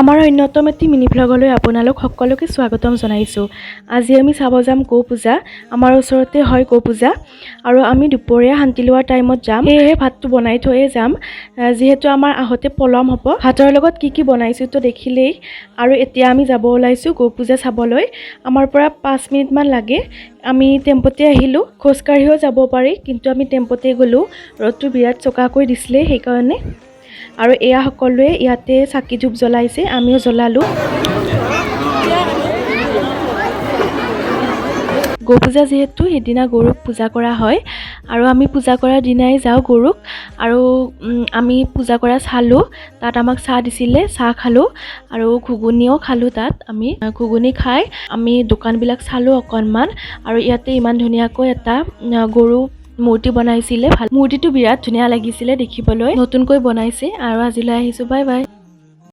আমাৰ অন্যতম এটি মিনি ভ্লগলৈ আপোনালোক সকলোকে স্বাগতম জনাইছোঁ। আজি আমি চাব যাম গো পূজা। আমাৰ ওচৰতে হয় গো পূজা আৰু আমি দুপৰীয়া শান্তি লোৱাৰ টাইমত যাম। সেয়েহে ভাতটো বনাই থৈয়ে যাম, যিহেতু আমাৰ আহোঁতে পলম হ'ব। ভাতৰ লগত কি বনাইছোঁ তো দেখিলেই। আৰু এতিয়া আমি যাব ওলাইছোঁ গো পূজা চাবলৈ। আমাৰ পৰা 5 মিনিটমান লাগে। আমি টেম্পোতে আহিলোঁ, খোজকাঢ়িও যাব পাৰি, কিন্তু আমি টেম্পোতে গ'লোঁ। ৰ'দটো বিৰাট চোকাকৈ দিছিলে সেইকাৰণে। আৰু এয়া সকলোৱে ইয়াতে চাকি ধূপ জ্বলাইছে, আমিও জ্বলালোঁ। গো পূজা যিহেতু সেইদিনা গৰুক পূজা কৰা হয় আৰু আমি পূজা কৰাৰ দিনাই যাওঁ গৰুক। আৰু আমি পূজা কৰা চালোঁ, তাত আমাক চাহ দিছিলে, চাহ খালোঁ আৰু ঘুগুনিও খালোঁ। তাত আমি ঘুগুনি খাই আমি দোকানবিলাক চালোঁ অকণমান। আৰু ইয়াতে ইমান ধুনীয়াকৈ এটা গৰু মূৰ্তি বনাইছিলে। মূৰ্তিটো বিৰাট ধুনীয়া লাগিছিলে দেখিবলৈ, নতুনকৈ বনাইছে। আৰু আজিলৈ আহিছোঁ, বাই বাই।